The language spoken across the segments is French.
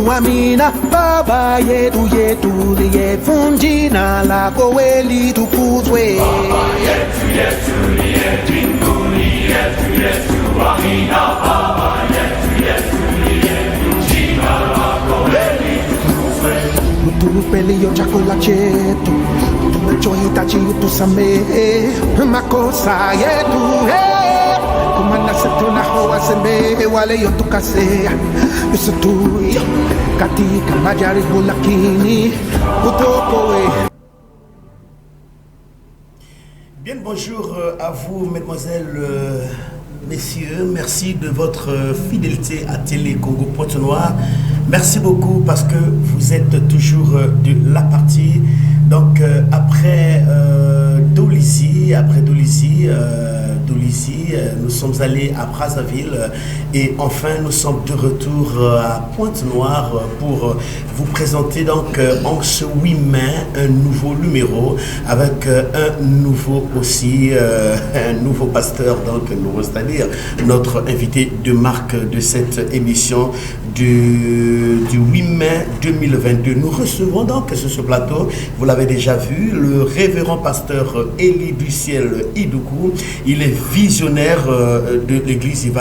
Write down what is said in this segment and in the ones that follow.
Amina baba yetu liyevunjina lako weli tukuzwe. Baba yetu liye mbinguni, yetu Amina baba yetu liyevunjina lako weli tukuzwe. Utupe leo chakula chetu, tunachohitaji utusamehe makosa yetu, kumana tunaowasamehe wale yotukosea, usitutie katika majaribu lakini utuokoe. Bien, bonjour à vous, mesdemoiselles, messieurs. Merci de votre fidélité à Télé Congo Pointe-Noire. Merci beaucoup parce que vous êtes toujours de la partie. Donc, après Dolisie, nous sommes allés à Brazzaville et enfin nous sommes de retour à Pointe-Noire pour vous présenter donc en ce 8 mai un nouveau numéro avec un nouveau pasteur, donc nouveau, c'est-à-dire notre invité de marque de cette émission du 8 mai 2022. Nous recevons donc sur ce plateau, vous l'avez déjà vu, le révérend pasteur Élie du Ciel Idoukou. Il est visionnaire de l'église, il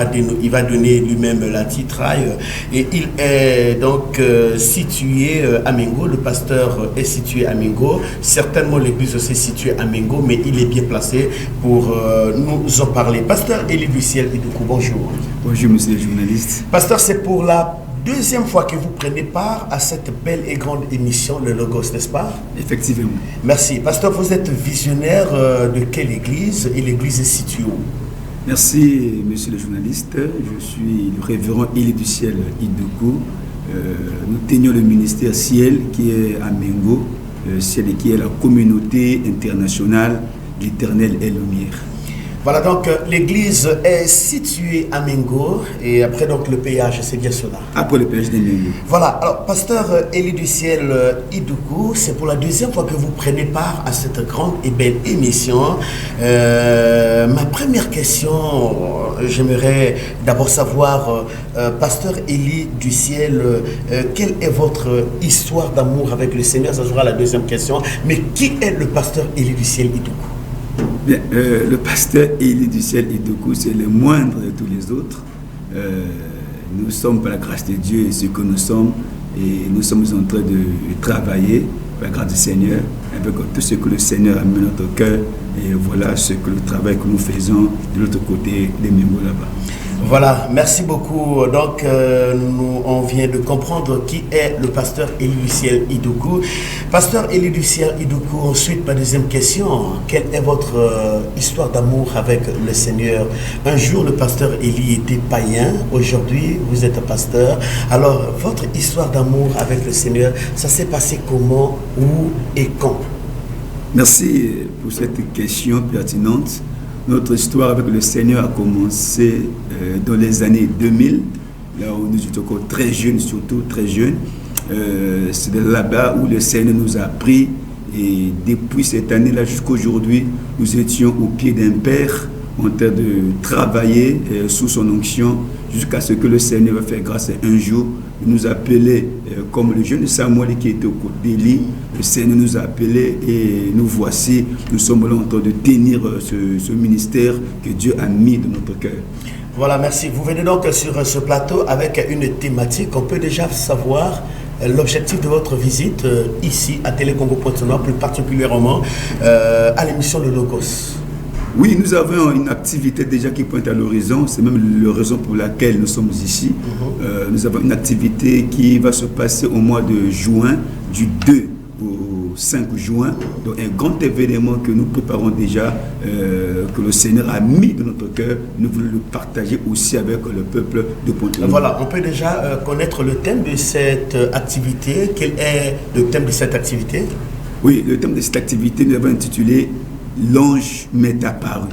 va donner lui-même la titraille et il est donc situé à Mengo. Le pasteur est situé à Mengo. Certainement l'église aussi est située à Mengo, mais il est bien placé pour nous en parler. Pasteur Élie du Ciel Idoukou, bonjour. Bonjour monsieur le journaliste. Pasteur, c'est pour la deuxième fois que vous prenez part à cette belle et grande émission, le Logos, n'est-ce pas? Effectivement. Merci. Pasteur, vous êtes visionnaire de quelle église et l'église est située où? Merci monsieur le journaliste. Je suis le révérend Élie du Ciel Idoukou. Nous tenions le ministère Ciel qui est à Mengo, Ciel qui est la communauté internationale d'Éternel et Lumière. Voilà, donc l'église est située à Mengo et après donc le péage, c'est bien cela. Après le péage de Mengo. Voilà, alors pasteur Élie du Ciel Idoukou, c'est pour la deuxième fois que vous prenez part à cette grande et belle émission. Ma première question, j'aimerais d'abord savoir, pasteur Élie du Ciel, quelle est votre histoire d'amour avec le Seigneur? Ça sera la deuxième question. Mais qui est le pasteur Élie du Ciel Idoukou? Bien, le pasteur Élie du Ciel Idoukou, c'est le moindre de tous les autres. Nous sommes par la grâce de Dieu et ce que nous sommes, et nous sommes en train de travailler par la grâce du Seigneur avec tout ce que le Seigneur a mis dans notre cœur, et voilà ce que le travail que nous faisons de l'autre côté des Mengo là-bas. Voilà, merci beaucoup. Donc, on vient de comprendre qui est le pasteur Élie du Ciel Idoukou. Pasteur Élie du Ciel Idoukou, ensuite, ma deuxième question. Quelle est votre histoire d'amour avec le Seigneur? Un jour, le pasteur Élie était païen. Aujourd'hui, vous êtes pasteur. Alors, votre histoire d'amour avec le Seigneur, ça s'est passé comment, où et quand? Merci pour cette question pertinente. Notre histoire avec le Seigneur a commencé dans les années 2000, là où nous étions encore très jeunes, surtout très jeunes. C'est de là-bas où le Seigneur nous a pris, et depuis cette année-là jusqu'à aujourd'hui, nous étions au pied d'un Père en train de travailler sous son onction jusqu'à ce que le Seigneur va faire grâce un jour. Il nous a appelés comme le jeune Samuel qui était au côté d'Élie. Le Seigneur nous a appelés et nous voici. Nous sommes là en train de tenir ce ministère que Dieu a mis dans notre cœur. Voilà, merci. Vous venez donc sur ce plateau avec une thématique. On peut déjà savoir l'objectif de votre visite ici à Télé Congo Pointe-Noire, plus particulièrement à l'émission Le Logos. Oui, nous avons une activité déjà qui pointe à l'horizon. C'est même la raison pour laquelle nous sommes ici. Nous avons une activité qui va se passer au mois de juin, du 2 au 5 juin. Donc un grand événement que nous préparons déjà, que le Seigneur a mis dans notre cœur. Nous voulons le partager aussi avec le peuple de Pointe-Noire. Voilà, on peut déjà connaître le thème de cette activité. Quel est le thème de cette activité? Oui, le thème de cette activité, nous avons intitulé L'ange m'est apparu.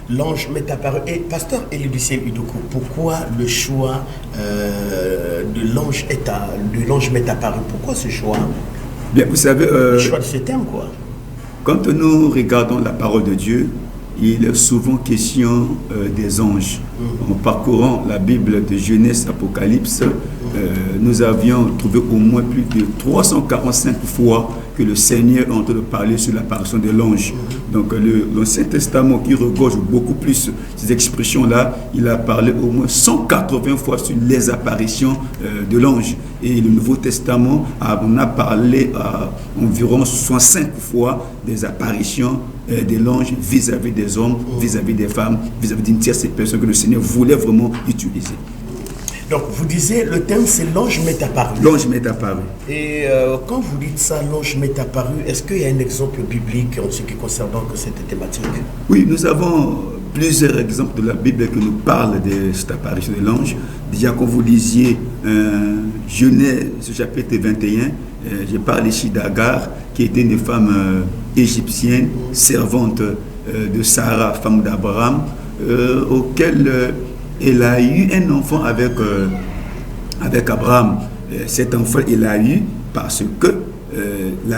L'ange m'est apparu. Et pasteur Élie du Ciel Idoukou, pourquoi le choix de l'ange m'est apparu? Pourquoi ce choix? Bien, vous savez, le choix de ce thème, quoi. Quand nous regardons la parole de Dieu, il est souvent question des anges. En parcourant la Bible de Genèse, Apocalypse, nous avions trouvé au moins plus de 345 fois que le Seigneur est en train de parler sur l'apparition de l'ange. Donc l'Ancien Testament qui regorge beaucoup plus ces expressions-là, il a parlé au moins 180 fois sur les apparitions de l'ange. Et le Nouveau Testament, on a parlé environ 65 fois des apparitions de l'ange vis-à-vis des hommes, vis-à-vis des femmes, vis-à-vis d'une tierce personne que le Seigneur voulait vraiment utiliser. Donc, vous disiez, le thème, c'est l'ange m'est apparu. L'ange m'est apparu. Et quand vous dites ça, l'ange m'est apparu, est-ce qu'il y a un exemple biblique en ce qui concerne donc cette thématique? Oui, nous avons plusieurs exemples de la Bible qui nous parlent de cette apparition de l'ange. Déjà, quand vous lisiez Genèse, chapitre 21, je parle ici d'Agar, qui était une femme égyptienne, servante de Sarah, femme d'Abraham, auquel elle a eu un enfant avec Abraham. Cet enfant, il l'a eu parce que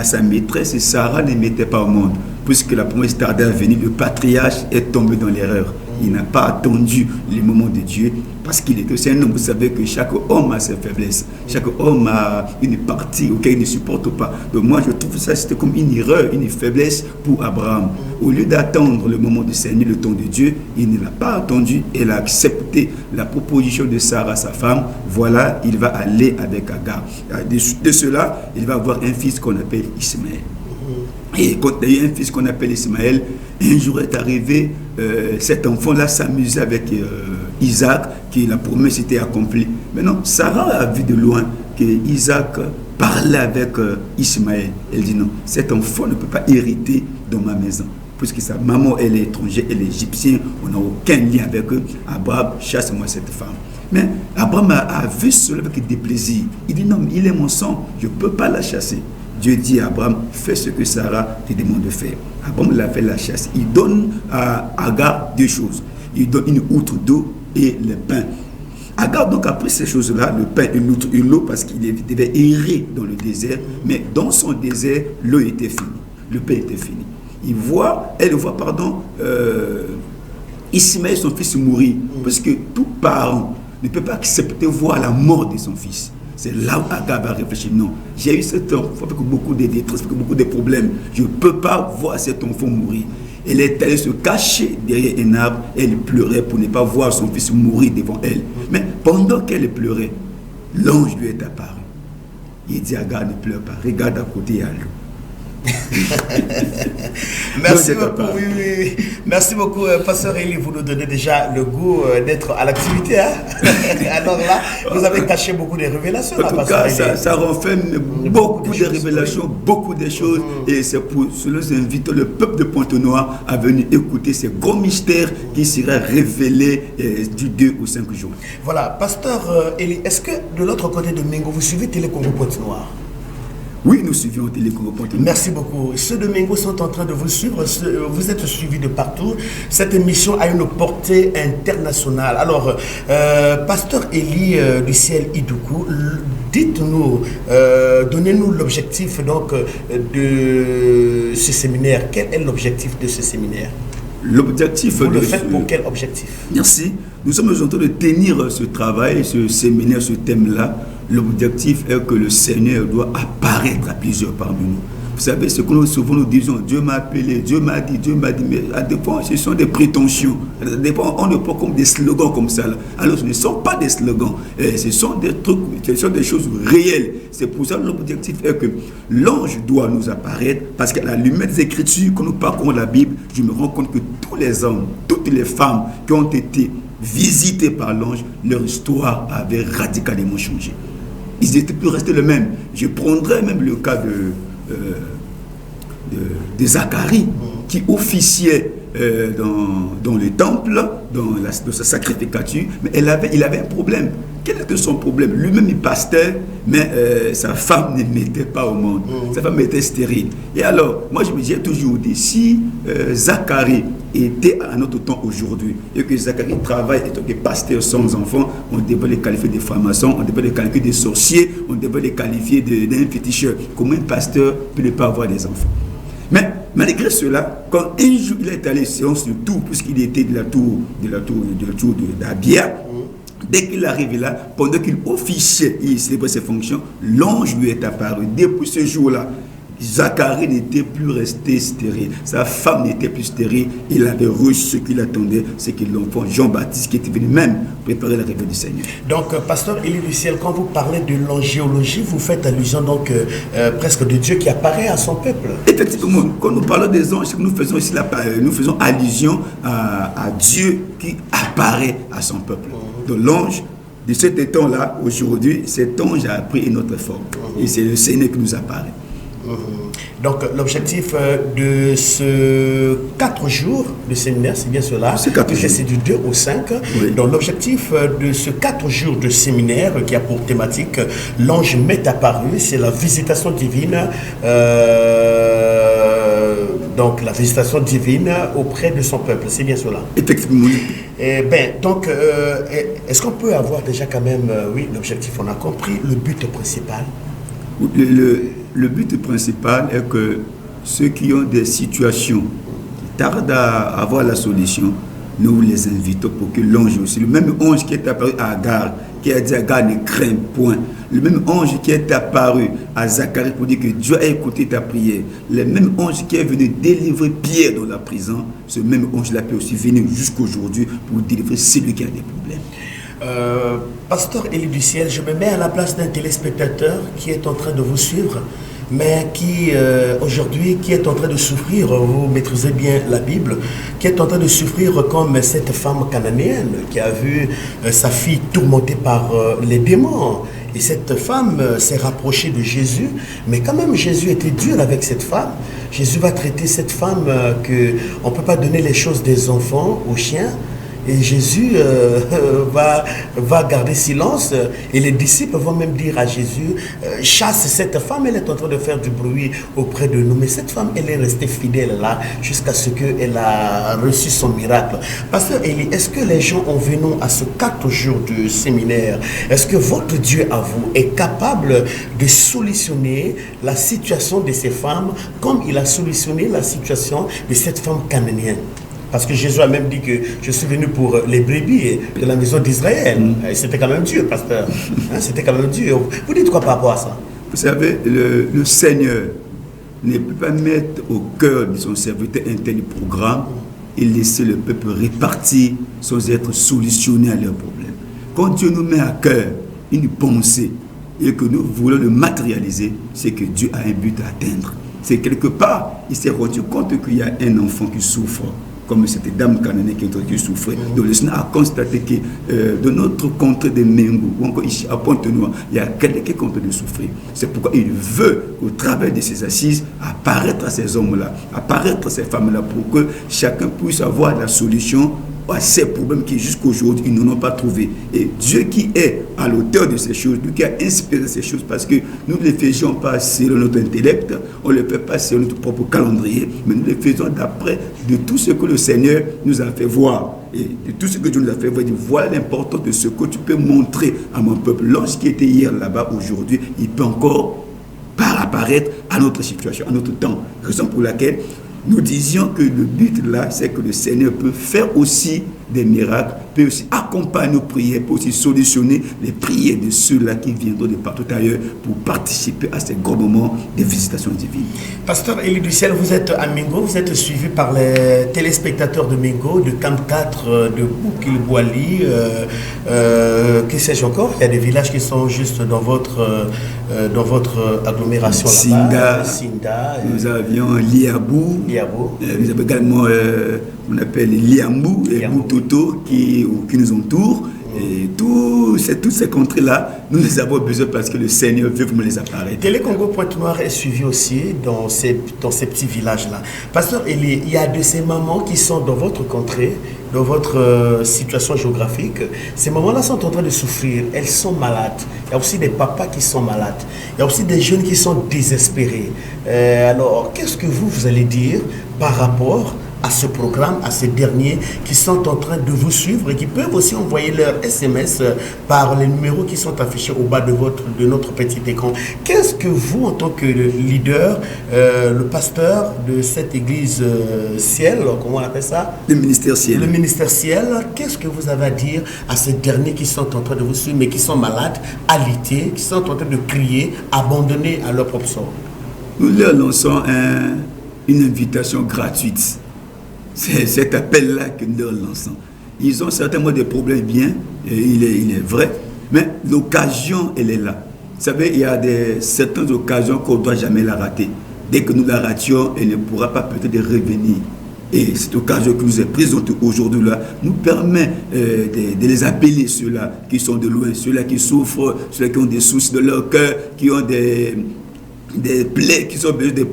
sa maîtresse Sarah ne mettait pas au monde. Puisque la promesse tardait à venir, le patriarche est tombé dans l'erreur. Il n'a pas attendu le moment de Dieu parce qu'il était aussi un homme. Vous savez que chaque homme a ses faiblesses. Chaque homme a une partie auquel il ne supporte pas. Donc moi, je trouve ça, c'était comme une erreur, une faiblesse pour Abraham. Au lieu d'attendre le moment du Seigneur, le temps de Dieu, il ne l'a pas attendu. Il a accepté la proposition de Sarah, sa femme. Voilà, il va aller avec Agar. De cela, il va avoir un fils qu'on appelle Ismaël. Et quand il y a eu un fils qu'on appelle Ismaël, un jour est arrivé, cet enfant-là s'amusait avec Isaac, que la promesse était accomplie. Maintenant, Sarah a vu de loin que Isaac parlait avec Ismaël. Elle dit non, cet enfant ne peut pas hériter dans ma maison. Puisque sa maman, elle est étrangère, elle est égyptienne, on n'a aucun lien avec eux. Abraham, chasse-moi cette femme. Mais Abraham a vu cela avec déplaisir. Il dit non, mais il est mon sang, je ne peux pas la chasser. Dieu dit à Abraham, fais ce que Sarah te demande de faire. Abraham l'a fait la chasse. Il donne à Agar deux choses. Il donne une outre d'eau et le pain. Agar donc a pris ces choses-là, le pain, une outre et l'eau, parce qu'il devait errer dans le désert. Mais dans son désert, l'eau était finie. Le pain était fini. Elle voit, Ismaël, son fils, mourir. Parce que tout parent ne peut pas accepter voir la mort de son fils. C'est là où Agar va réfléchir. Non, j'ai eu cet enfant avec beaucoup de détresse, avec beaucoup de problèmes. Je ne peux pas voir cet enfant mourir. Elle est allée se cacher derrière un arbre. Elle pleurait pour ne pas voir son fils mourir devant elle. Mais pendant qu'elle pleurait, l'ange lui est apparu. Il dit à Agar, ne pleure pas. Regarde à côté, il y a l'eau. Merci beaucoup, oui. Merci beaucoup, Pasteur Élie. Vous nous donnez déjà le goût d'être à l'activité. Hein? Alors là, vous avez caché beaucoup de révélations. En tout cas, ça renferme beaucoup de révélations, beaucoup de choses. Et c'est pour cela que j'invite le peuple de Pointe-Noire à venir écouter ces gros mystères qui seraient révélés du 2 au 5 juin. Voilà, Pasteur Élie, est-ce que de l'autre côté de Mingo, vous suivez Télé Congo Pointe-Noire? Oui, nous suivions Télé Congo Pointe-Noire. Merci beaucoup. Ceux de Mingo sont en train de vous suivre. Vous êtes suivis de partout. Cette émission a une portée internationale. Alors, Pasteur Élie du ciel Idoukou, dites-nous, donnez-nous l'objectif donc de ce séminaire. Quel est l'objectif de ce séminaire? L'objectif vous le faites pour quel objectif? Merci. Nous sommes en train de tenir ce travail, ce séminaire, ce thème-là. L'objectif est que le Seigneur doit apparaître à plusieurs parmi nous. Vous savez, ce que nous souvent nous disons, Dieu m'a appelé, Dieu m'a dit, mais à des fois, ce sont des prétentions. À des fois, on ne prend comme des slogans comme ça. Là. Alors, ce ne sont pas des slogans. Ce sont des trucs, ce sont des choses réelles. C'est pour ça que l'objectif est que l'ange doit nous apparaître, parce qu'à la lumière des Écritures, quand nous parcourons la Bible, je me rends compte que tous les hommes, toutes les femmes qui ont été visités par l'ange, leur histoire avait radicalement changé. Ils étaient plus restés les mêmes. Je prendrais même le cas de Zacharie, qui officiait dans le temple, dans sa sacrificature, mais il avait un problème. Quel était son problème? Lui-même, il pasteur, mais sa femme ne mettait pas au monde. Sa femme était stérile. Et alors, moi, je me disais toujours dit, si Zacharie était à notre temps aujourd'hui, et que Zacharie travaille et que pasteur sans enfants, on devait les qualifier de francs-maçons, on devait les qualifier de sorciers, on devait les qualifier d'un féticheur. Comment un pasteur peut ne pas avoir des enfants? Mais malgré cela, quand un jour il est allé séance de tour, puisqu'il était de la tour d'Abia, Dès qu'il arrive là, pendant qu'il officiait, il célébrait ses fonctions, l'ange lui est apparu. Depuis ce jour-là, Zacharie n'était plus resté stérile. Sa femme n'était plus stérile. Il avait reçu ce qu'il attendait, c'est que l'enfant Jean-Baptiste qui était venu même préparer la réveil du Seigneur. Donc, pasteur Élie du ciel, quand vous parlez de l'angéologie, vous faites allusion donc presque de Dieu qui apparaît à son peuple. Effectivement, quand nous parlons des anges, nous faisons ici nous faisons allusion à Dieu qui apparaît à son peuple. Donc l'ange, de cet temps-là, aujourd'hui, cet ange a pris une autre forme. Et c'est le Seigneur qui nous apparaît. Donc l'objectif de ce 4 jours de séminaire, c'est bien cela, c'est du 2 au 5. Oui. Donc l'objectif de ce 4 jours de séminaire qui a pour thématique l'ange m'est apparu, c'est la visitation divine, donc la visitation divine auprès de son peuple, c'est bien cela. Effectivement. Donc est-ce qu'on peut avoir déjà quand même, oui, l'objectif, on a compris, le but principal? Le but principal est que ceux qui ont des situations qui tardent à avoir la solution, nous les invitons pour que l'ange aussi, le même ange qui est apparu à Agar, qui a dit à Agar ne crains point, le même ange qui est apparu à Zacharie pour dire que Dieu a écouté ta prière, le même ange qui est venu délivrer Pierre dans la prison, ce même ange-là peut aussi venir jusqu'aujourd'hui pour délivrer celui qui a des problèmes. Pasteur Élie du ciel, je me mets à la place d'un téléspectateur qui est en train de vous suivre, mais qui aujourd'hui qui est en train de souffrir, vous maîtrisez bien la Bible, qui est en train de souffrir comme cette femme cananéenne qui a vu sa fille tourmentée par les démons. Et cette femme s'est rapprochée de Jésus, mais quand même Jésus était dur avec cette femme. Jésus va traiter cette femme qu'on ne peut pas donner les choses des enfants aux chiens. Et Jésus va garder silence et les disciples vont même dire à Jésus, chasse cette femme, elle est en train de faire du bruit auprès de nous. Mais cette femme, elle est restée fidèle là jusqu'à ce qu'elle a reçu son miracle. Pasteur Élie, est-ce que les gens en venant à ce 4 jours de séminaire, est-ce que votre Dieu à vous est capable de solutionner la situation de ces femmes comme il a solutionné la situation de cette femme cananéenne? Parce que Jésus a même dit que je suis venu pour les brebis de la maison d'Israël. C'était quand même Dieu, pasteur. C'était quand même Dieu. Vous dites quoi par rapport à ça? Vous savez, le Seigneur ne peut pas mettre au cœur de son serviteur un tel programme et laisser le peuple répartir sans être solutionné à leurs problèmes. Quand Dieu nous met à cœur une pensée et que nous voulons le matérialiser, c'est que Dieu a un but à atteindre. C'est quelque part, il s'est rendu compte qu'il y a un enfant qui souffre, comme cette dame cananéenne qui souffrait. Donc le Seigneur a constaté que de notre contrée de Mengo, ou encore ici à Pointe-Noire, il y a quelqu'un qui est en train de souffrir. C'est pourquoi il veut, au travers de ses assises, apparaître à ces hommes-là, apparaître à ces femmes-là, pour que chacun puisse avoir la solution à ces problèmes qui jusqu'aujourd'hui ils n'en ont pas trouvé. Et Dieu qui est à l'auteur de ces choses, Dieu qui a inspiré ces choses, parce que nous ne les faisions pas selon notre intellect, on ne les fait pas selon notre propre calendrier, mais nous les faisons d'après de tout ce que le Seigneur nous a fait voir. Et de tout ce que Dieu nous a fait voir, voilà l'importance de ce que tu peux montrer à mon peuple. L'ange qui était hier là-bas, aujourd'hui, il peut encore apparaître à notre situation, à notre temps. Raison pour laquelle nous disions que le but là, c'est que le Seigneur peut faire aussi des miracles, peut aussi accompagner nos prières, peut aussi solutionner les prières de ceux-là qui viendront de partout ailleurs pour participer à ces grands moments de visitation divine. Pasteur Élie du ciel, vous êtes à Mingo, vous êtes suivi par les téléspectateurs de Mingo, de Camp 4, de Boukil-Boali, que sais-je encore, il y a des villages qui sont juste dans votre agglomération là-bas. Sinda, nous avions Liabou, nous avons également on appelle Liambou et Boutoto qui nous entourent. Et toutes ces contrées-là, nous les avons besoin parce que le Seigneur veut vraiment les apparaître. Télé-Congo Pointe-Noire est suivi aussi dans ces petits villages-là. Pasteur Élie, il y a de ces mamans qui sont dans votre contrée, dans votre situation géographique. Ces mamans-là sont en train de souffrir, elles sont malades. Il y a aussi des papas qui sont malades. Il y a aussi des jeunes qui sont désespérés. Alors, qu'est-ce que vous allez dire par rapport à ce programme, à ces derniers qui sont en train de vous suivre et qui peuvent aussi envoyer leur SMS par les numéros qui sont affichés au bas de notre petit écran. Qu'est-ce que vous, en tant que leader, le pasteur de cette église ciel, comment on appelle ça? Le ministère ciel. Le ministère ciel, qu'est-ce que vous avez à dire à ces derniers qui sont en train de vous suivre, mais qui sont malades, alités, qui sont en train de crier, abandonnés à leur propre sort? Nous leur lançons une invitation gratuite. C'est cet appel-là que nous leur lançons. Ils ont certainement des problèmes bien, et il est vrai, mais l'occasion, elle est là. Vous savez, il y a certaines occasions qu'on ne doit jamais la rater. Dès que nous la rations, elle ne pourra pas peut-être revenir. Et cette occasion qui nous est présentée aujourd'hui là nous permet de les appeler, ceux-là qui sont de loin, ceux-là qui souffrent, ceux-là qui ont des soucis de leur cœur, qui ont des plaies, qui ont besoin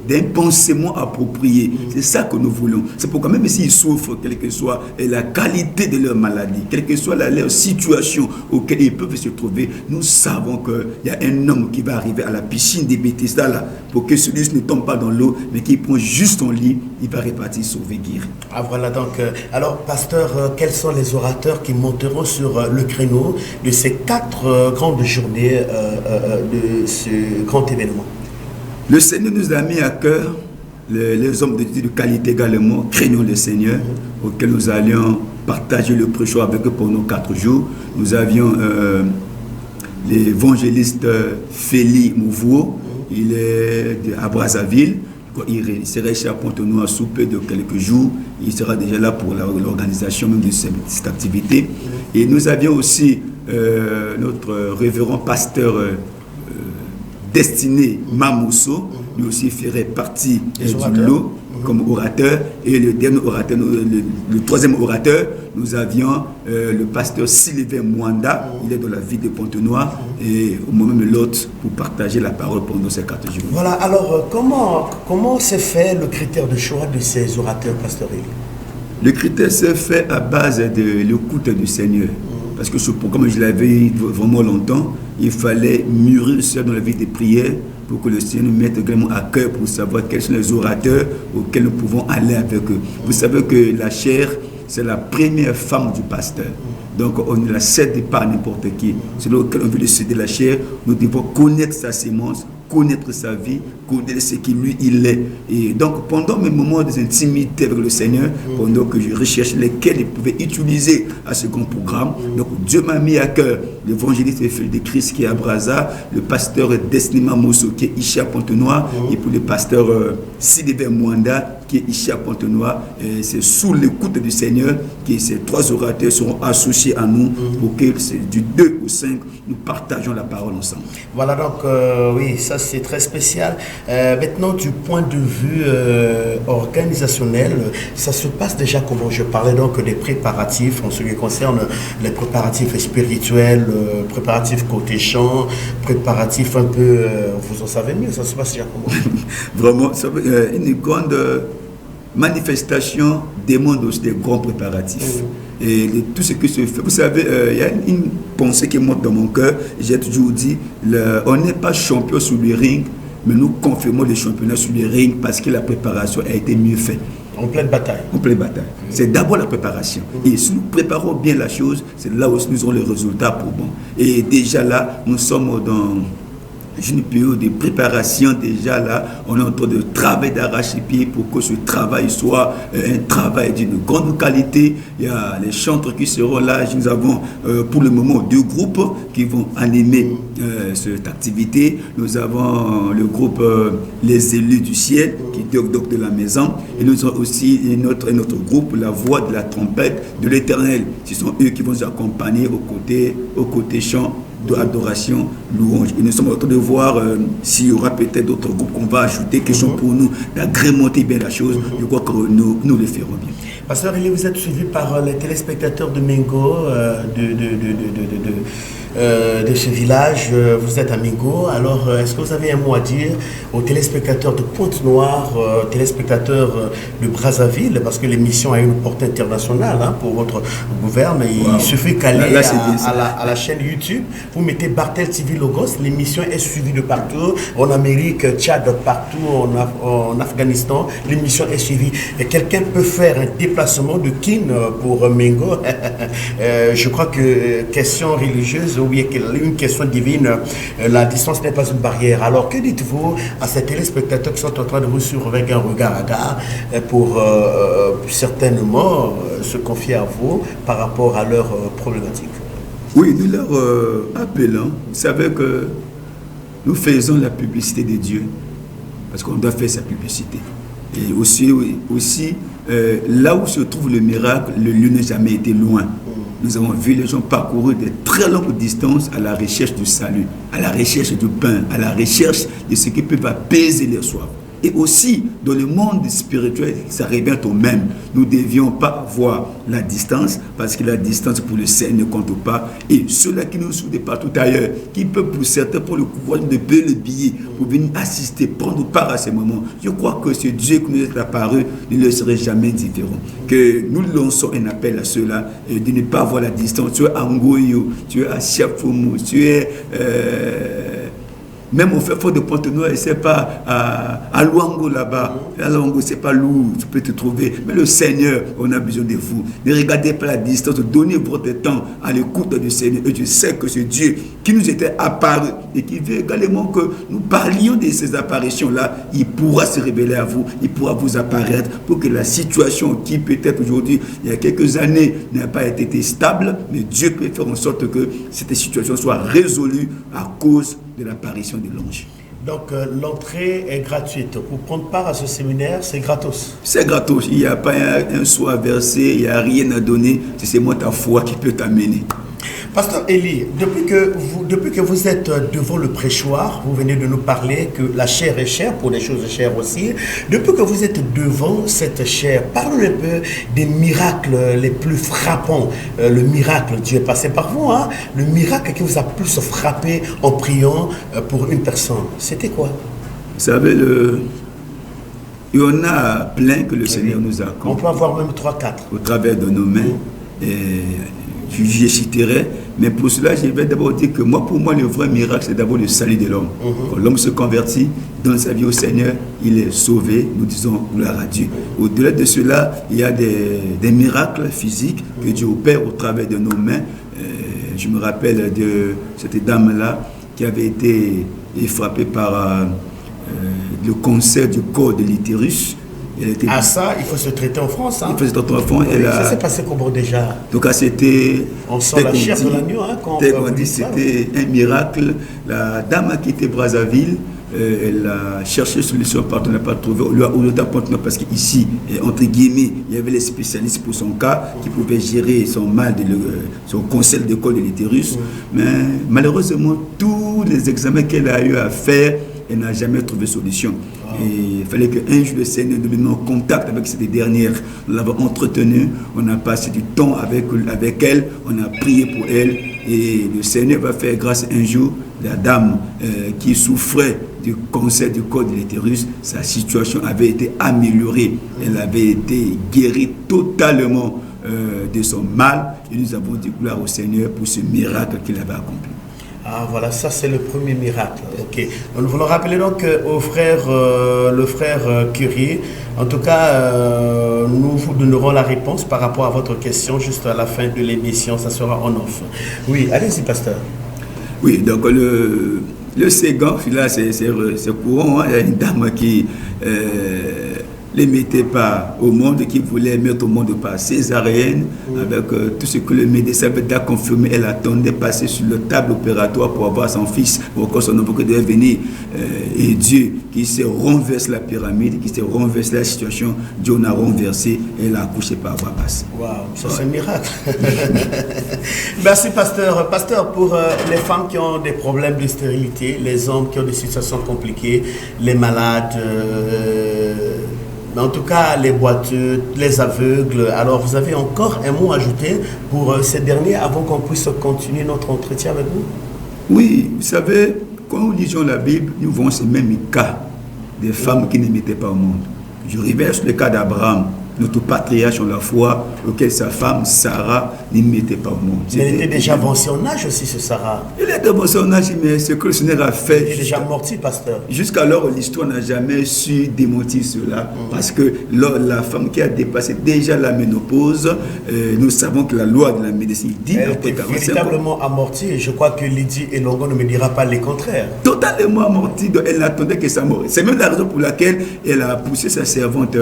d'un pansement approprié. C'est ça que nous voulons. C'est pourquoi même s'ils souffrent, quelle que soit la qualité de leur maladie, quelle que soit leur situation auquel ils peuvent se trouver, nous savons qu'il y a un homme qui va arriver à la piscine des Bethesda là, pour que celui-ci ne tombe pas dans l'eau, mais qu'il prend juste son lit, il va repartir sauver, guérir. Ah voilà donc. Alors pasteur, quels sont les orateurs qui monteront sur le créneau de ces 4 grandes journées de ce grand événement? Le Seigneur nous a mis à cœur les hommes de qualité également, craignons le Seigneur, auxquels nous allions partager le prêchoir avec eux pendant 4 jours. Nous avions l'évangéliste Félix Mouvouo, il est à Brazzaville, il sera ici à Pointe-Noire sous peu de quelques jours, il sera déjà là pour l'organisation même de cette activité. Et nous avions aussi notre révérend pasteur Destiné Mamousso, lui aussi ferait partie du lot comme orateur. Et le dernier orateur, le troisième orateur, nous avions le pasteur Sylvain Mwanda, il est dans la ville de Pointe-Noire, et au moment de l'autre pour partager la parole pendant ces 4 jours. Voilà, alors comment s'est fait le critère de choix de ces orateurs pastoraux? Le critère s'est fait à base de l'écoute du Seigneur. Parce que ce programme, je l'avais eu vraiment longtemps, il fallait mûrir ça dans la vie des prières pour que le Seigneur nous mette vraiment à cœur pour savoir quels sont les orateurs auxquels nous pouvons aller avec eux. Vous savez que la chair, c'est la première femme du pasteur. Donc on ne la cède pas à n'importe qui. C'est là auquel on veut céder la chair. Nous devons connaître sa sémence, connaître sa vie, connaître ce qui lui il est. Et donc pendant mes moments d'intimité avec le Seigneur, pendant que je recherche lesquels il pouvait utiliser à ce grand programme, donc Dieu m'a mis à cœur l'évangéliste de Christ qui est à Brazza, le pasteur Destiné Mamousso qui est ici à Pointe-Noire, et pour le pasteur Sylvain Mwanda qui est ici à Pointe-Noire. C'est sous l'écoute du Seigneur que ces 3 orateurs seront associés à nous pour que du 2 au 5 nous partageons la parole ensemble. Voilà donc, oui, ça c'est très spécial. Maintenant, du point de vue organisationnel, ça se passe déjà comment? Je parlais donc des préparatifs en ce qui concerne les préparatifs spirituels, préparatifs côté chant, préparatifs un peu, vous en savez mieux, ça se passe déjà comment? Vraiment, une grande manifestation demande aussi des grands préparatifs. Et tout ce qui se fait, vous savez, il y a une pensée qui monte dans mon cœur. J'ai toujours dit, on n'est pas champion sur le ring, mais nous confirmons les championnats sur le ring parce que la préparation a été mieux faite. En pleine bataille. En pleine bataille. C'est d'abord la préparation. Et si nous préparons bien la chose, c'est là où nous aurons les résultats pour bon. Et déjà là, nous sommes dans une période de préparation. Déjà là, on est en train de travailler d'arrache-pied pour que ce travail soit un travail d'une grande qualité. Il y a les chanteurs qui seront là. Nous avons pour le moment 2 groupes qui vont animer cette activité. Nous avons le groupe Les Élus du Ciel qui est donc de la maison. Et nous avons aussi notre groupe La Voix de la Trompette de l'Éternel. Ce sont eux qui vont nous accompagner au côté chant d'adoration, louange. Et nous sommes en train de voir s'il y aura peut-être d'autres groupes qu'on va ajouter qui sont pour nous d'agrémenter bien la chose. Je crois que nous le ferons bien. Pasteur Elie, vous êtes suivi par les téléspectateurs de Mengo, de ce village. Vous êtes à Mingo. Alors, est-ce que vous avez un mot à dire aux téléspectateurs de Pointe-Noire, téléspectateurs de Brazzaville, parce que l'émission a une portée internationale pour votre gouverne. Il suffit qu'aller à la chaîne YouTube, vous mettez Bartel TV Logos, l'émission est suivie de partout, en Amérique, Tchad, partout, en Afghanistan, l'émission est suivie. Et quelqu'un peut faire un déplacement de Kin pour Mingo. Je crois que question religieuse ou bien une question divine, la distance n'est pas une barrière. Alors que dites-vous à ces téléspectateurs qui sont en train de vous suivre avec un regard à gare pour certainement se confier à vous par rapport à leurs problématiques? Oui, nous leur appelons. Vous savez que nous faisons la publicité de Dieu parce qu'on doit faire sa publicité. Et aussi là où se trouve le miracle, le lieu n'a jamais été loin. Nous avons vu les gens parcourir de très longues distances à la recherche du salut, à la recherche du pain, à la recherche de ce qui peut apaiser leur soif. Et aussi, dans le monde spirituel, ça revient au même. Nous ne devions pas voir la distance, parce que la distance pour le Seigneur ne compte pas. Et ceux-là qui nous suivent de partout ailleurs, qui peuvent pour certains, pour le courage de payer le billet, pour venir assister, prendre part à ces moments. Je crois que ce Dieu qui nous est apparu ne le serait jamais différent. Que nous lançons un appel à ceux-là de ne pas voir la distance. Tu es à Ngoyo, tu es à Siafoumou, tu es... même au fait fort de Pointe-Noire, c'est pas à Luango là-bas. À Luango, c'est pas lourd, tu peux te trouver. Mais le Seigneur, on a besoin de vous. Ne regardez pas la distance, donnez votre temps à l'écoute du Seigneur. Et je sais que ce Dieu qui nous était apparu et qui veut également que nous parlions de ces apparitions-là, il pourra se révéler à vous, il pourra vous apparaître pour que la situation qui peut-être aujourd'hui, il y a quelques années, n'a pas été stable, mais Dieu peut faire en sorte que cette situation soit résolue à cause de l'apparition de l'ange. Donc l'entrée est gratuite. Pour prendre part à ce séminaire, c'est gratos. C'est gratos. Il n'y a pas un sou à verser, il n'y a rien à donner. C'est seulement ta foi qui peut t'amener. Pasteur Eli, depuis que vous êtes devant le prêchoir, vous venez de nous parler que la chair est chère, pour des choses chères aussi. Depuis que vous êtes devant cette chair, parlez un peu des miracles les plus frappants. Le miracle, Dieu est passé par vous, hein? Le miracle qui vous a plus frappé en priant pour une personne, c'était quoi? Vous savez, il y en a plein que le Seigneur nous accorde. On peut avoir même 3-4. Au travers de nos mains. Et je citerai, mais pour cela, je vais d'abord dire que pour moi, le vrai miracle, c'est d'abord le salut de l'homme. Quand l'homme se convertit, donne sa vie au Seigneur, il est sauvé, nous disons gloire à Dieu. Au-delà de cela, il y a des miracles physiques que Dieu opère au travers de nos mains. Je me rappelle de cette dame-là qui avait été frappée par le cancer du corps de l'utérus. Ça, il faut se traiter en France. Hein? Il faut se traiter en France. Oui, ça s'est passé comment déjà? Donc, c'était. On sent la chair de l'agneau. C'était un miracle. La dame a quitté Brazzaville. Elle a cherché solution partout, n'a pas trouvé. On lui a Pointe-Noire parce qu'ici, entre guillemets, il y avait les spécialistes pour son cas qui pouvaient gérer son mal, son cancer de col de l'utérus. Mais malheureusement, tous les examens qu'elle a eu à faire, elle n'a jamais trouvé solution. Et il fallait qu'un jour le Seigneur nous mette en contact avec cette dernière. Nous l'avons entretenue, on a passé du temps avec elle, on a prié pour elle. Et le Seigneur va faire grâce un jour, la dame qui souffrait du cancer du col de l'utérus, sa situation avait été améliorée. Elle avait été guérie totalement de son mal. Et nous avons dit gloire au Seigneur pour ce miracle qu'il avait accompli. Ah voilà, ça c'est le premier miracle. Ok. Nous voulons rappeler donc au frère, le frère Curie. En tout cas, nous vous donnerons la réponse par rapport à votre question juste à la fin de l'émission. Ça sera en off. Oui, allez-y, pasteur. Oui, donc le Ségan, là c'est courant. Hein. Il y a une dame qui les mettait pas au monde, qui voulait mettre au monde par césarienne, avec tout ce que le médecin avait déjà confirmé. Elle attendait passer sur le table opératoire pour avoir son fils, pour que son enfant devait venir. Et Dieu qui s'est renversé la pyramide, qui s'est renversé la situation, Dieu en a renversé et elle a accouché par voie basse. Waouh, ça c'est un miracle. Merci pasteur. Pasteur, pour les femmes qui ont des problèmes de stérilité, les hommes qui ont des situations compliquées, les malades, Mais en tout cas, les boiteux, les aveugles. Alors, vous avez encore un mot à ajouter pour ces derniers avant qu'on puisse continuer notre entretien avec vous? Oui, vous savez, quand nous lisons la Bible, nous voyons ces mêmes cas des femmes qui ne mettaient pas au monde. Je reverse le cas d'Abraham, notre patriarche en la foi, auquel sa femme, Sarah, ne mettait pas au monde. Mais il était déjà avancé en âge aussi, ce Sarah. Il était avancé en âge, mais ce que le Seigneur a fait... Il est déjà morti, pasteur. Jusqu'alors, l'histoire n'a jamais su démentir cela, parce que la femme qui a dépassé déjà la ménopause, nous savons que la loi de la médecine dit... Elle était véritablement amortie, et je crois que Lydie Elongo ne me dira pas le contraire. Totalement amortie, donc elle n'attendait que sa mort. C'est même la raison pour laquelle elle a poussé sa servante...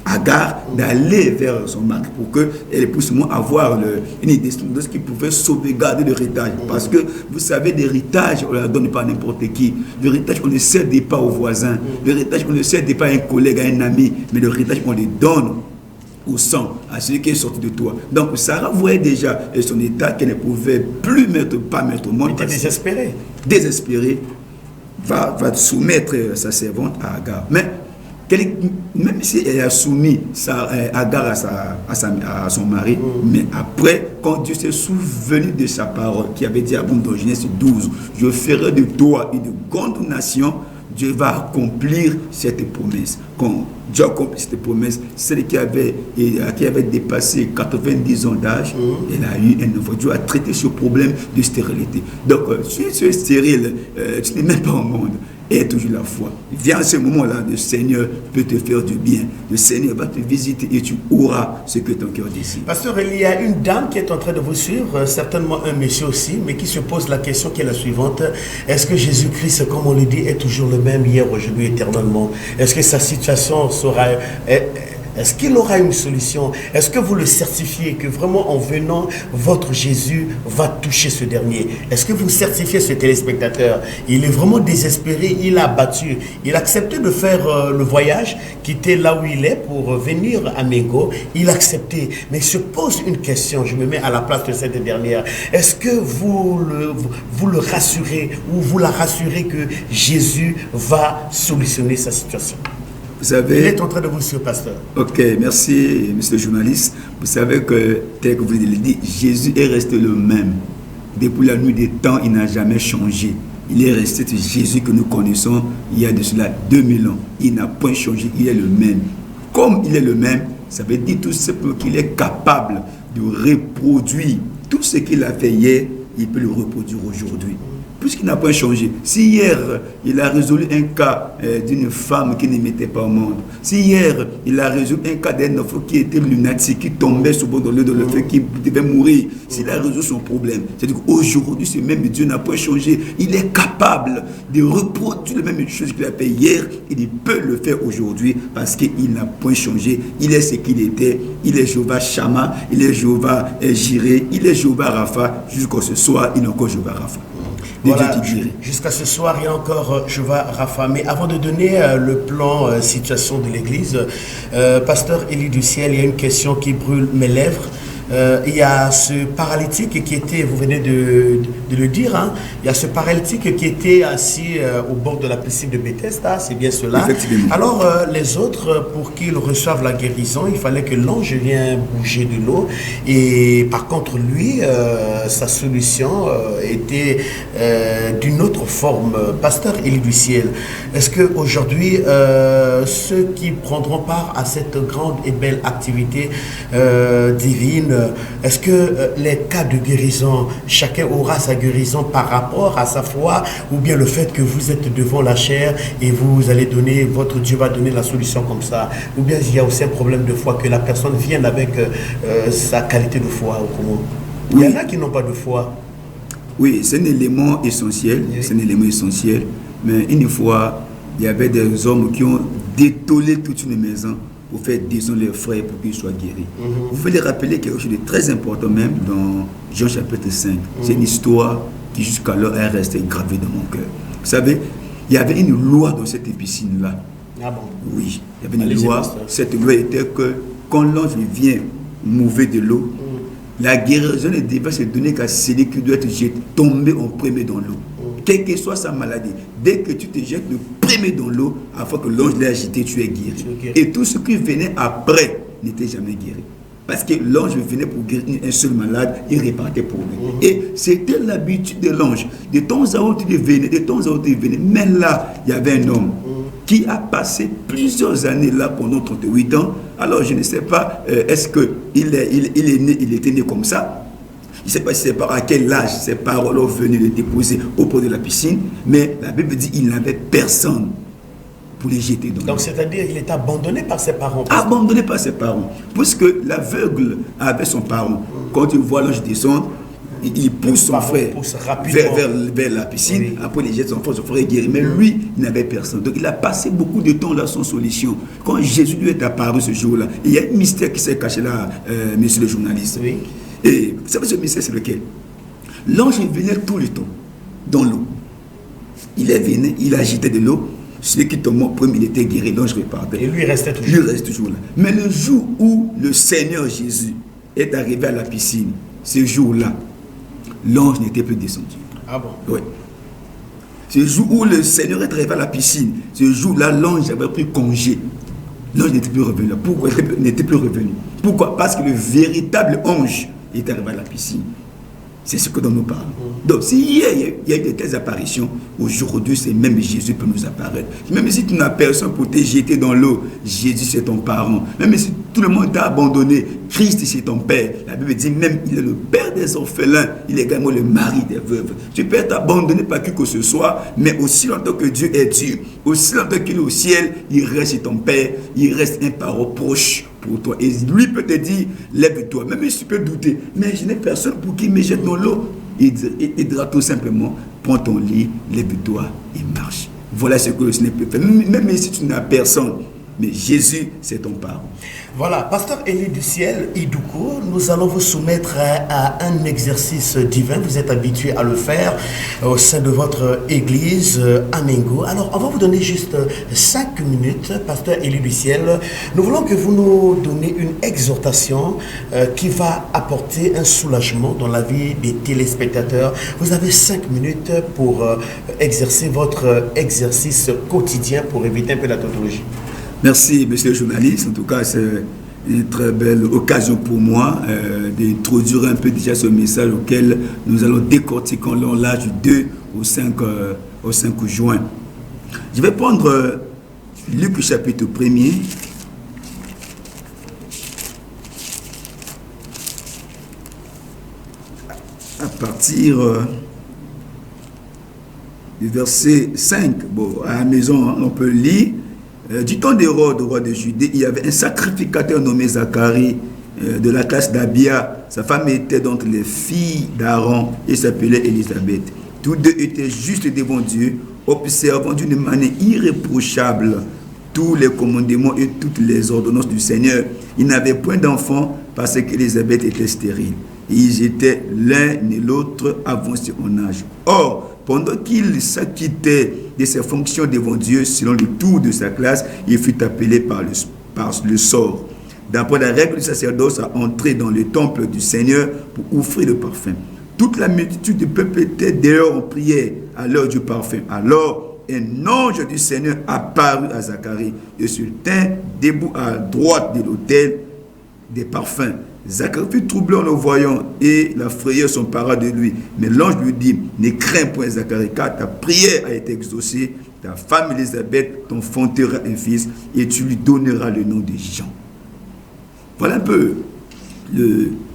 Agar d'aller vers son mari pour qu'elle puisse avoir une idée de ce qui pouvait sauvegarder l'héritage. Parce que vous savez, l'héritage, on ne la donne pas à n'importe qui. L'héritage, on ne cède pas aux voisins. L'héritage, on ne cède pas à un collègue, à un ami. Mais l'héritage, on le donne au sang, à celui qui est sorti de toi. Donc Sarah voyait déjà son état qu'elle ne pouvait plus pas mettre au monde. Elle était désespérée. Désespérée, va soumettre sa servante à Agar. Mais même si elle a soumis Agar à son mari, mais après, quand Dieu s'est souvenu de sa parole, qui avait dit à Bon dans Genèse 12, je ferai de toi une grande nation, Dieu va accomplir cette promesse. Quand Dieu accomplit cette promesse, celle qui avait dépassé 90 ans d'âge, elle a eu un enfant. Dieu a traité ce problème de stérilité. Donc, si tu es stérile, tu n'es même pas au monde. Et toujours la foi. Viens à ce moment-là, le Seigneur peut te faire du bien. Le Seigneur va te visiter et tu auras ce que ton cœur désire. Pasteur, il y a une dame qui est en train de vous suivre, certainement un monsieur aussi, mais qui se pose la question qui est la suivante. Est-ce que Jésus-Christ, comme on le dit, est toujours le même hier, aujourd'hui, éternellement? Est-ce que sa situation sera... Est-ce qu'il aura une solution? Est-ce que vous le certifiez que vraiment en venant, votre Jésus va toucher ce dernier? Est-ce que vous certifiez ce téléspectateur? Il est vraiment désespéré, il a abattu. Il a accepté de faire le voyage, quitter là où il est pour venir à Mengo. Il a accepté. Mais il se pose une question, je me mets à la place de cette dernière. Est-ce que vous le rassurez ou vous la rassurez que Jésus va solutionner sa situation? Vous savez, il est en train de vous suivre, pasteur. Ok, merci, monsieur le journaliste. Vous savez que, tel que vous l'avez dit, Jésus est resté le même. Depuis la nuit des temps, il n'a jamais changé. Il est resté Jésus que nous connaissons il y a de cela 2000 ans. Il n'a point changé, il est le même. Comme il est le même, ça veut dire tout simplement qu'il est capable de reproduire tout ce qu'il a fait hier, il peut le reproduire aujourd'hui. Puisqu'il n'a pas changé. Si hier, il a résolu un cas d'une femme qui ne mettait pas au monde, si hier, il a résolu un cas d'un enfant qui était lunatique, qui tombait souvent dans le feu, qui devait mourir, s'il a résolu son problème, c'est-à-dire qu'aujourd'hui, ce même Dieu n'a pas changé. Il est capable de reproduire la même chose qu'il a fait hier, et il peut le faire aujourd'hui parce qu'il n'a pas changé. Il est ce qu'il était. Il est Jéhovah Shammah, il est Jéhovah Jireh, il est Jéhovah Rapha. Jusqu'à ce soir, il est encore Jéhovah Rapha. Voilà, jusqu'à ce soir, il y a encore Jéhovah Rapha. Mais avant de donner le plan situation de l'église, pasteur Élie du ciel, il y a une question qui brûle mes lèvres. Il y a ce paralytique qui était, vous venez de le dire, hein, il y a ce paralytique qui était assis au bord de la piscine de Bethesda, c'est bien cela. Alors les autres, pour qu'ils reçoivent la guérison, il fallait que l'ange vienne bouger de l'eau. Et par contre, lui, sa solution était d'une autre forme. Pasteur Élie du ciel, est-ce qu'aujourd'hui, ceux qui prendront part à cette grande et belle activité divine, est-ce que les cas de guérison, chacun aura sa guérison par rapport à sa foi, ou bien le fait que vous êtes devant la chair et vous allez donner, votre Dieu va donner la solution comme ça, ou bien il y a aussi un problème de foi, que la personne vienne avec sa qualité de foi, ou comment? Oui. Il y en a qui n'ont pas de foi. Oui, c'est un élément essentiel, oui. C'est un élément essentiel, mais une fois, il y avait des hommes qui ont détolé toute une maison pour faire descendre les frères pour qu'ils soient guéris. Vous pouvez rappeler quelque chose de très important même dans Jean chapitre 5. C'est une histoire qui jusqu'alors est restée gravée dans mon cœur. Vous savez, il y avait une loi dans cette piscine-là. Ah bon? Oui, il y avait une loi. Cette loi était que quand l'ange vient mouver de l'eau, la guérison ne devait se donner qu'à celui qui doit être jeté, tomber en premier dans l'eau. quelle que soit sa maladie, dès que tu te jettes le premier dans l'eau, afin que l'ange l'ait agité, tu es guéri. Et tout ce qui venait après n'était jamais guéri. Parce que l'ange venait pour guérir un seul malade, il repartait pour lui. Et c'était l'habitude de l'ange. De temps à autre, il venait. Mais là, il y avait un homme qui a passé plusieurs années là pendant 38 ans. Alors, je ne sais pas, est-ce qu'il était né comme ça? Je ne sais pas si c'est à quel âge ses parents l'ont venu le déposer au bord de la piscine. Mais la Bible dit qu'il n'avait personne pour les jeter dans l'eau. Donc, c'est-à-dire qu'il était abandonné par ses parents. Abandonné par ses parents. Puisque l'aveugle avait son parent. Quand il voit l'ange descendre, il pousse son frère vers la piscine. Oui. Après, il jette son frère guéri. Mais lui, il n'avait personne. Donc, il a passé beaucoup de temps là sans solution. Quand Jésus lui est apparu ce jour-là, il y a un mystère qui s'est caché là, monsieur le journaliste. Oui. Et vous savez, ce mystère, c'est lequel? L'ange venait tout le temps dans l'eau. Il venait, il agitait de l'eau. Celui qui tombait au premier, il était guéri, l'ange repartait. Et lui, il restait toujours. Lui, il reste toujours là. Mais le jour où le Seigneur Jésus est arrivé à la piscine, ce jour-là, l'ange n'était plus descendu. Ah bon? Oui. Ce jour où le Seigneur est arrivé à la piscine, ce jour-là, l'ange avait pris congé. L'ange n'était plus revenu là. Pourquoi il n'était plus revenu? Pourquoi? Parce que le véritable ange est arrivé à la piscine. C'est ce que nous parlons. Donc, si hier, il y a eu de telles apparitions, aujourd'hui, c'est même Jésus peut nous apparaître. Même si tu n'as personne pour te jeter dans l'eau, Jésus, c'est ton parent. Même si tout le monde t'a abandonné, Christ, c'est ton père. La Bible dit même, il est le père des orphelins, il est également le mari des veuves. Tu peux être abandonné par qui que ce soit, mais aussi longtemps que Dieu est Dieu, aussi longtemps qu'il est au ciel, il reste ton père, il reste un parent proche pour toi. Et lui peut te dire, lève-toi. Même si tu peux douter, mais je n'ai personne pour qui me jette dans l'eau. Il dira tout simplement, prends ton lit, lève-toi et marche. Voilà ce que le Seigneur peut faire. Même si tu n'as personne, mais Jésus, c'est ton parent. Voilà, Pasteur Élie du ciel, Idouko, nous allons vous soumettre à un exercice divin. Vous êtes habitué à le faire au sein de votre église à Mengo. Alors, on va vous donner juste 5 minutes, Pasteur Élie du ciel. Nous voulons que vous nous donniez une exhortation qui va apporter un soulagement dans la vie des téléspectateurs. Vous avez 5 minutes pour exercer votre exercice quotidien pour éviter un peu la tautologie. Merci, monsieur le journaliste. En tout cas, c'est une très belle occasion pour moi d'introduire un peu déjà ce message auquel nous allons décortiquer l'âge du 2 au 5 juin. Je vais prendre Luc chapitre 1er. À partir du verset 5. Bon, à la maison, on peut lire. Du temps d'Hérode, roi de Judée, il y avait un sacrificateur nommé Zacharie de la classe d'Abia. Sa femme était d'entre les filles d'Aaron et s'appelait Élisabeth. Tous deux étaient justes devant Dieu, observant d'une manière irréprochable tous les commandements et toutes les ordonnances du Seigneur. Ils n'avaient point d'enfants parce qu'Élisabeth était stérile. Et ils étaient l'un et l'autre avancés en âge. Or, pendant qu'il s'acquittait de ses fonctions devant Dieu, selon le tour de sa classe, il fut appelé par le sort. D'après la règle du sacerdoce, à entrer dans le temple du Seigneur pour offrir le parfum. Toute la multitude du peuple était dehors en prière à l'heure du parfum. Alors, un ange du Seigneur apparut à Zacharie et se tint debout à droite de l'autel des parfums. Zacharie fut troublé en le voyant et la frayeur s'empara de lui. Mais l'ange lui dit, ne crains point Zacharie, car ta prière a été exaucée. Ta femme Élisabeth t'enfantera un fils et tu lui donneras le nom de Jean. Voilà un peu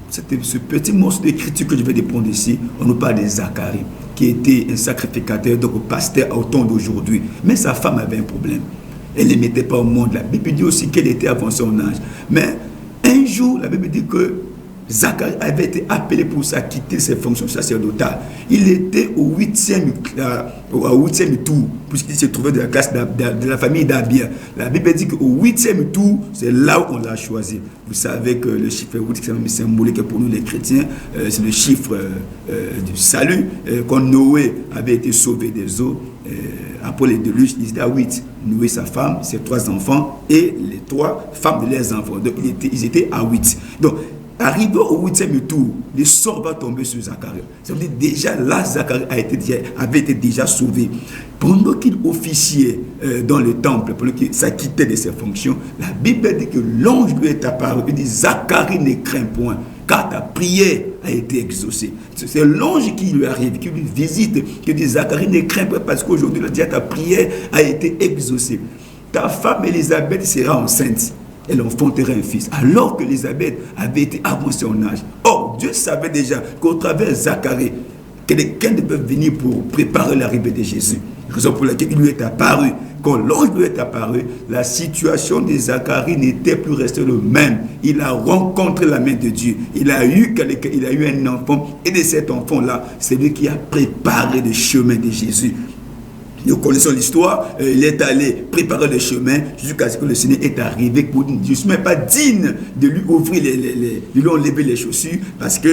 ce petit morceau d'écriture que je vais déprendre ici. On nous parle de Zacharie, qui était un sacrificateur, donc pasteur au temps d'aujourd'hui. Mais sa femme avait un problème. Elle ne mettait pas au monde. La Bible dit aussi qu'elle était avancée en âge. Mais un jour, la Bible dit que Zacharie avait été appelé pour s'acquitter ses fonctions sacerdotales. Il était au 8e tour, puisqu'il se trouvait de la classe de la famille d'Abia. La Bible dit qu'au 8e tour, c'est là où on l'a choisi. Vous savez que le chiffre 8, c'est symbolique pour nous les chrétiens, c'est le chiffre du salut. Quand Noé avait été sauvé des eaux, après les déluges, il était à 8. Noé, sa femme, ses 3 enfants et les 3 femmes de leurs enfants. Donc, ils étaient à 8. Donc, Arrivé au 8e tour, le sort va tomber sur Zacharie. Ça veut dire déjà là, Zacharie avait été déjà sauvé. Pendant qu'il officiait dans le temple, pendant qu'il s'acquittait de ses fonctions, la Bible dit que l'ange lui est apparu. Il dit Zacharie ne craint point, car ta prière a été exaucée. C'est l'ange qui lui arrive, qui lui visite, qui dit Zacharie ne craint pas parce qu'aujourd'hui, ta prière a été exaucée. Ta femme Élisabeth sera enceinte. Elle enfantera un fils, alors que Élisabeth avait été avancée en âge. Or, Dieu savait déjà qu'au travers de Zacharie, quelqu'un devait venir pour préparer l'arrivée de Jésus. Raison pour laquelle il lui est apparu. Quand l'ange lui est apparu, la situation de Zacharie n'était plus restée le même. Il a rencontré la main de Dieu. Il a eu un enfant, et de cet enfant-là, c'est lui qui a préparé le chemin de Jésus. Nous connaissons l'histoire, il est allé préparer le chemin jusqu'à ce que le Seigneur est arrivé pour dire, je ne suis même pas digne de lui ouvrir de lui enlever les chaussures parce que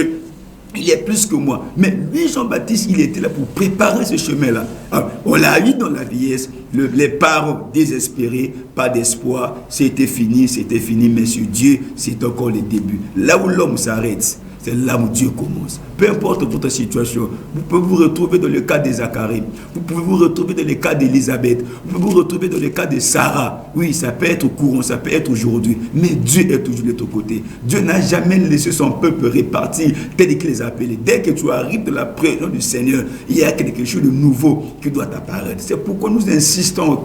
il est plus que moi. Mais lui, Jean-Baptiste, il était là pour préparer ce chemin-là. Alors, on l'a eu dans la vieillesse, les parents désespérés, pas d'espoir, c'était fini, mais sur Dieu, c'est encore le début. Là où l'homme s'arrête, c'est là où Dieu commence. Peu importe votre situation, vous pouvez vous retrouver dans le cas de Zacharie, vous pouvez vous retrouver dans le cas d'Élisabeth, vous pouvez vous retrouver dans le cas de Sarah. Oui, ça peut être au courant, ça peut être aujourd'hui, mais Dieu est toujours de ton côté. Dieu n'a jamais laissé son peuple répartir tel qu'il les a appelés. Dès que tu arrives dans la présence du Seigneur, il y a quelque chose de nouveau qui doit apparaître. C'est pourquoi nous insistons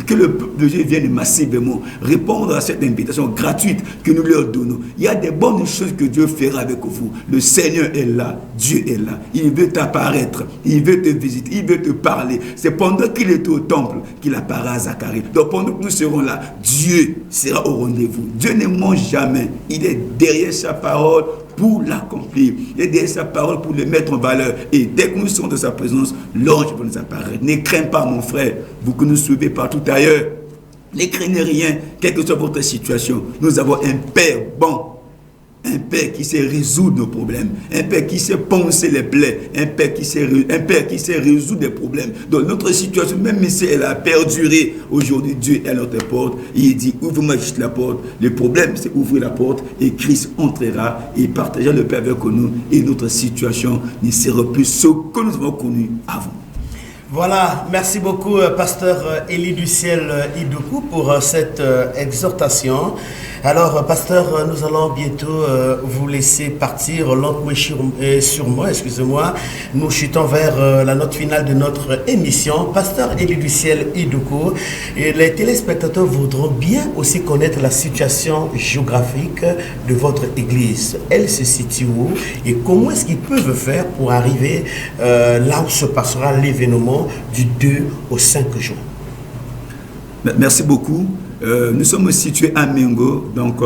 que le peuple de Dieu vienne massivement répondre à cette invitation gratuite que nous leur donnons. Il y a des bonnes choses que Dieu fera avec vous. Le Seigneur est là. Dieu est là, il veut t'apparaître, il veut te visiter, il veut te parler. C'est pendant qu'il est au temple qu'il apparaît à Zacharie. Donc pendant que nous serons là, Dieu sera au rendez-vous. Dieu ne ment jamais, il est derrière sa parole pour l'accomplir. Il est derrière sa parole pour le mettre en valeur. Et dès que nous serons dans sa présence, l'ange va nous apparaître. Ne crains pas mon frère, vous que nous suivez partout ailleurs. Ne craignez rien, quelle que soit votre situation. Nous avons un Père bon. Un Père qui sait résoudre nos problèmes, un Père qui sait penser les plaies, un Père qui sait résoudre des problèmes. Dans notre situation, même si elle a perduré, aujourd'hui Dieu est à notre porte, il dit ouvre-moi juste la porte. Le problème c'est ouvrir la porte et Christ entrera et partagera le Père avec nous et notre situation ne sera plus ce que nous avons connu avant. Voilà, merci beaucoup pasteur Élie du Ciel Idoukou pour cette exhortation. Alors pasteur, nous allons bientôt vous laisser partir lentement et sûrement, excusez-moi. Nous chutons vers la note finale de notre émission. Pasteur Élie du Ciel Idoukou, et les téléspectateurs voudront bien aussi connaître la situation géographique de votre église. Elle se situe où et comment est-ce qu'ils peuvent faire pour arriver là où se passera l'événement du 2 au 5 juin. Merci beaucoup. Nous sommes situés à Mengo. Donc,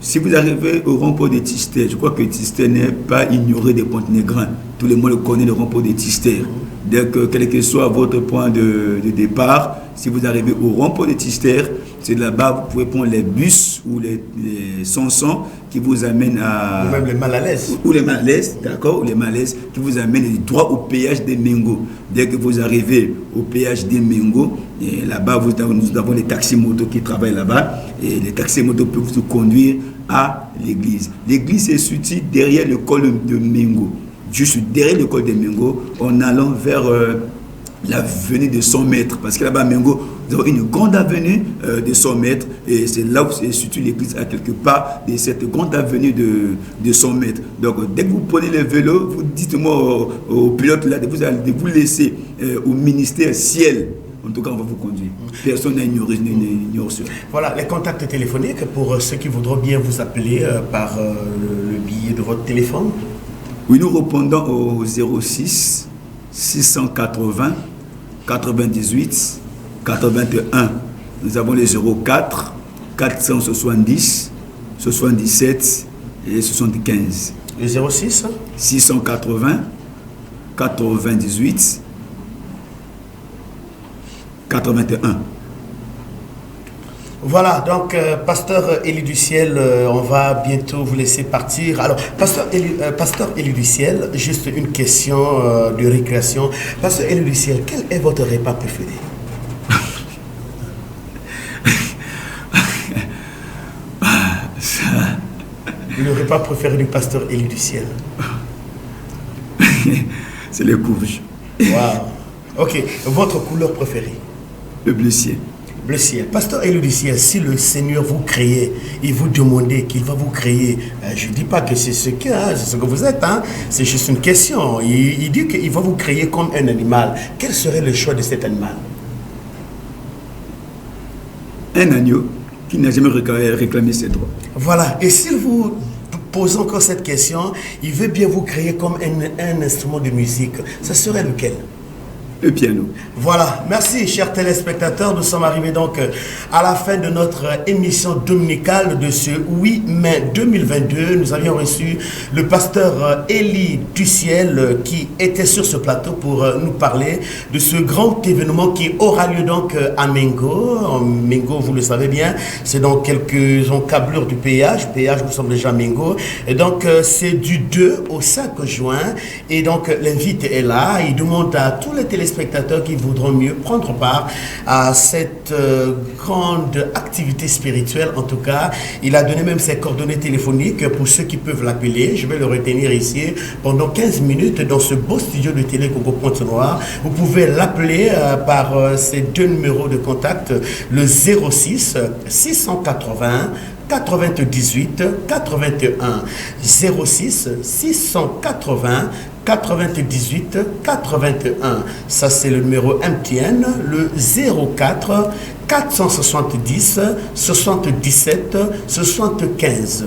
si vous arrivez au rond-point de Tisté, je crois que Tisté n'est pas ignoré des Pointe-Négrins. Tout le monde connaît le rond-point de Tisté. Donc, quel que soit votre point de départ, si vous arrivez au rond-point de Tisté, c'est là-bas, vous pouvez prendre les bus ou les Sansons qui vous amènent à... Ou même les Malalaises. Ou les Malalaises, d'accord, ou les Malalaises qui vous amènent droit au péage de Mengo. Dès que vous arrivez au péage de Mengo, et là-bas, nous avons les taxis-motos qui travaillent là-bas, et les taxis-motos peuvent vous conduire à l'église. L'église est située derrière l'école de Mengo. Juste derrière l'école de Mengo, en allant vers l'avenue de 100 mètres. Parce que là-bas, à Mengo, nous avons une grande avenue de 100 mètres. Et c'est là où se situe l'église, à quelque part de cette grande avenue de 100 mètres. Donc, dès que vous prenez le vélo, vous dites-moi au pilote là, de vous laisser au ministère ciel. En tout cas, on va vous conduire. Personne n'a ignoré cela. Voilà, les contacts téléphoniques pour ceux qui voudront bien vous appeler par le billet de votre téléphone. Oui, nous répondons au 06 680 98 81. Nous avons les 04 470 77 et 75. Le 06 680 98 81. Voilà, donc pasteur Élie du Ciel, on va bientôt vous laisser partir. Alors, pasteur Élie du Ciel, juste une question de récréation. Pasteur Élie du Ciel, quel est votre repas préféré? Le repas préféré du pasteur Élie du ciel? C'est les courges. Wow. Ok. Votre couleur préférée? Le bleu ciel. Le ciel. Pasteur Élie du ciel, si le Seigneur vous créait et vous demandait qu'il va vous créer, je ne dis pas que c'est ce que vous êtes, hein, c'est juste une question. Il dit qu'il va vous créer comme un animal. Quel serait le choix de cet animal? Un agneau qui n'a jamais réclamé ses droits. Voilà. Et s'il vous pose encore cette question, il veut bien vous créer comme un instrument de musique. Ça serait lequel? Le piano. Voilà, merci chers téléspectateurs, nous sommes arrivés donc à la fin de notre émission dominicale de ce 8 mai 2022. Nous avions reçu le pasteur Élie du ciel qui était sur ce plateau pour nous parler de ce grand événement qui aura lieu donc à Mengo. Mengo, vous le savez bien, c'est dans quelques encablures du péage, nous sommes déjà à Mengo. Et donc c'est du 2 au 5 juin et donc l'invité est là, il demande à tous les téléspectateurs qui voudront mieux prendre part à cette grande activité spirituelle. En tout cas, il a donné même ses coordonnées téléphoniques pour ceux qui peuvent l'appeler. Je vais le retenir ici pendant 15 minutes dans ce beau studio de Télé Congo Pointe-Noire. Vous pouvez l'appeler par ces deux numéros de contact, le 06 680 98 81 06 680 98 81. Ça c'est le numéro MTN, le 04 470 77 75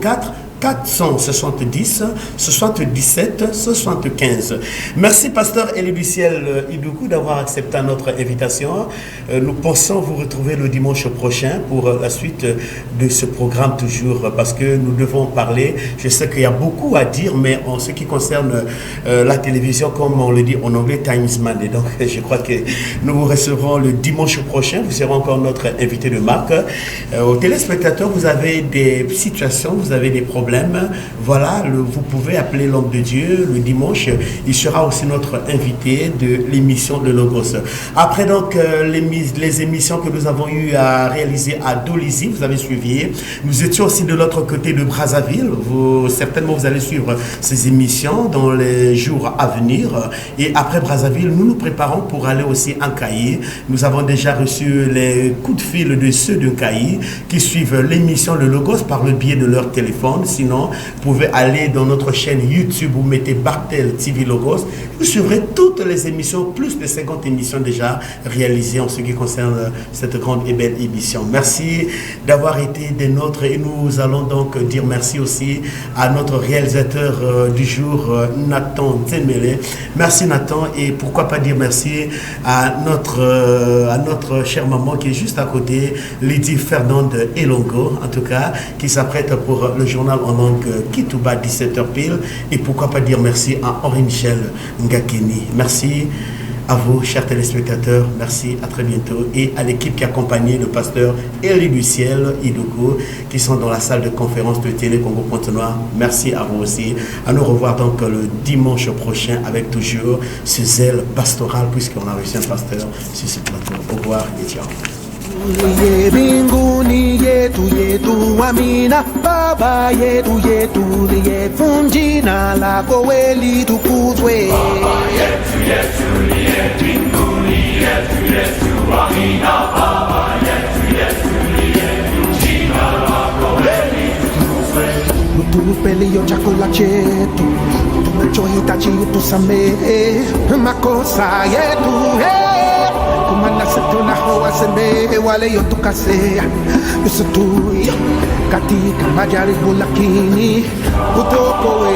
04 470 77 75. Merci pasteur Élie du ciel Idoukou d'avoir accepté notre invitation. Nous pensons vous retrouver le dimanche prochain pour la suite de ce programme toujours parce que nous devons parler. Je sais qu'il y a beaucoup à dire, mais en ce qui concerne la télévision, comme on le dit en anglais, time is money. Donc je crois que nous vous recevrons le dimanche prochain. Vous serez encore notre invité de marque. Aux téléspectateurs, vous avez des situations, vous avez des problèmes. Voilà, vous pouvez appeler l'homme de Dieu le dimanche. Il sera aussi notre invité de l'émission Le Logos. Après donc les émissions que nous avons eu à réaliser à Dolisie, vous avez suivi. Nous étions aussi de l'autre côté de Brazzaville. Certainement vous allez suivre ces émissions dans les jours à venir. Et après Brazzaville, nous nous préparons pour aller aussi en Caï. Nous avons déjà reçu les coups de fil de ceux de Caï qui suivent l'émission Le Logos par le biais de leur téléphone. Sinon, vous pouvez aller dans notre chaîne YouTube, vous mettez Bartel TV Logos, vous suivrez toutes les émissions, plus de 50 émissions déjà réalisées en ce qui concerne cette grande et belle émission. Merci d'avoir été des nôtres et nous allons donc dire merci aussi à notre réalisateur du jour, Nathan Zemele. Merci Nathan et pourquoi pas dire merci à notre chère maman qui est juste à côté, Lydie Fernande Elongo, en tout cas, qui s'apprête pour le journal en langue Kitouba 17h pile et pourquoi pas dire merci à Henri Michel Ngakeni. Merci à vous chers téléspectateurs, merci, à très bientôt et à l'équipe qui accompagnait le pasteur Élie du ciel Idoukou qui sont dans la salle de conférence de Télé Congo Pointe-Noire. Merci à vous aussi. À nous revoir donc le dimanche prochain avec toujours ce zèle pastoral puisqu'on a reçu un pasteur sur ce plateau. Au revoir et ciao. Mbinguni yetu yetu amina, baba yetu yetu liyefu jina lako weli tukuzwe. Baba yetu yetu liye mbinguni yetu yetu amina, baba yetu yetu liye jina lako weli tukuzwe. Utupelio chakula chetu tunachohitaji utusamehe makosa yetu kumana setunahoa sembe wale yotukasea yusutuyo katika majaribu lakini utokoe